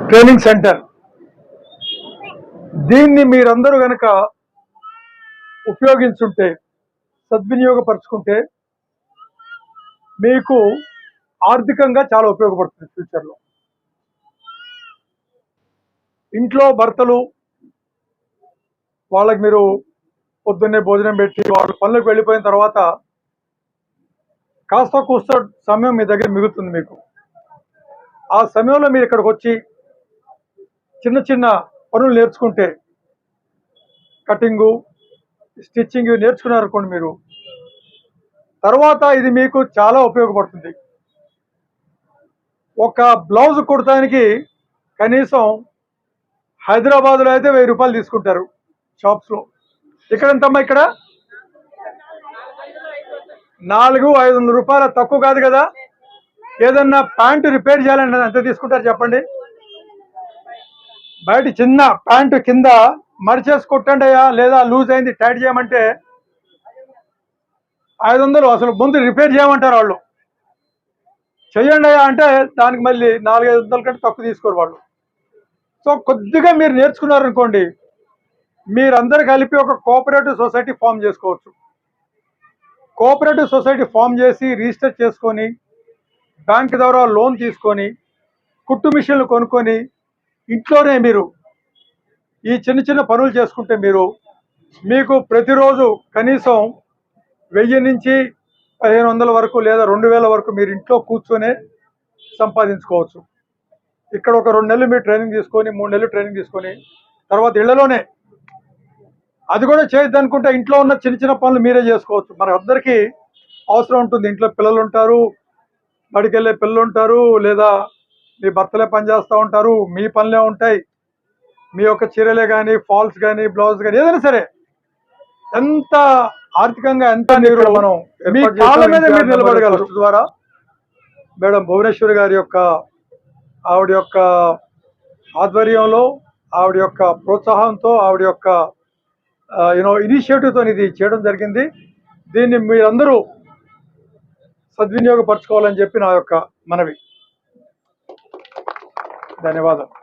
Training centre. దీన్ని మీరందరూ గనక ఉపయోగించుంటే, సద్వినియోగపరుచుకుంటే మీకు ఆర్థికంగా చాలా ఉపయోగపడుతుంది ఫ్యూచర్లో. ఇంట్లో భర్తలు వాళ్ళకి మీరు పొద్దున్నే భోజనం పెట్టి వాళ్ళు పనులకు వెళ్ళిపోయిన తర్వాత కాస్త కూస్త సమయం మీ దగ్గర మిగులుతుంది మీకు. ఆ సమయంలో మీరు ఇక్కడికి వచ్చి చిన్న చిన్న పనులు నేర్చుకుంటే, కటింగు, స్టిచ్చింగ్ నేర్చుకున్నారనుకోండి మీరు, తర్వాత ఇది మీకు చాలా ఉపయోగపడుతుంది. ఒక బ్లౌజ్ కుడటానికి కనీసం హైదరాబాద్లో అయితే 1000 రూపాయలు తీసుకుంటారు షాప్స్లో. ఇక్కడ ఎంతమ్మా? ఇక్కడ 400-500 రూపాయలు, తక్కువ కాదు కదా. ఏదన్నా ప్యాంటు రిపేర్ చేయాలంటే ఎంత తీసుకుంటారు చెప్పండి? బయట చిన్న ప్యాంటు కింద మడిచేసి కొట్టండి అయ్యా, లేదా లూజ్ అయింది టైట్ చేయమంటే 500 అసలు ముందు రిపేర్ చేయమంటారు వాళ్ళు. చెయ్యండి అయ్యా అంటే దానికి మళ్ళీ 400-500 కంటే తక్కువ తీసుకోరు వాళ్ళు. సో కొద్దిగా మీరు నేర్చుకున్నారనుకోండి, మీరందరూ కలిపి ఒక కోఆపరేటివ్ సొసైటీ ఫామ్ చేసుకోవచ్చు. కోఆపరేటివ్ సొసైటీ ఫామ్ చేసి రిజిస్టర్ చేసుకొని బ్యాంక్ ద్వారా లోన్ తీసుకొని కుట్టు మిషన్లు కొనుక్కొని ఇంట్లోనే మీరు ఈ చిన్న చిన్న పనులు చేసుకుంటే మీకు ప్రతిరోజు కనీసం 1000 నుంచి 1500 వరకు లేదా 2000 వరకు మీరు ఇంట్లో కూర్చొనే సంపాదించుకోవచ్చు. ఇక్కడ ఒక 2 నెలలు మీరు ట్రైనింగ్ తీసుకొని, 3 నెలలు ట్రైనింగ్ తీసుకొని తర్వాత ఇళ్లలోనే, అది కూడా చేయొద్దు అనుకుంటే ఇంట్లో ఉన్న చిన్న చిన్న పనులు మీరే చేసుకోవచ్చు. మన అందరికీ అవసరం ఉంటుంది. ఇంట్లో పిల్లలు ఉంటారు, బడికి వెళ్ళే పిల్లలు ఉంటారు, లేదా మీ భర్తలే పని చేస్తూ ఉంటారు, మీ పనులే ఉంటాయి. మీ యొక్క చీరలే కానీ, ఫాల్స్ కానీ, బ్లౌజ్ కానీ ఏదైనా సరే, ఎంత ఆర్థికంగా ఎంత మీరు మనం మీ కాళ్ళ మీద మీరు నిలబడగలరు. ద్వారా మేడం భువనేశ్వరి గారి యొక్క ఆవిడ యొక్క ఆధ్వర్యంలో, ఆవిడ యొక్క ప్రోత్సాహంతో, ఆవిడ యొక్క ఇనిషియేటివ్తో ఇది చేయడం జరిగింది. దీన్ని మీరందరూ సద్వినియోగపరచుకోవాలని చెప్పి నా యొక్క మనవి. ధన్యవాదాలు.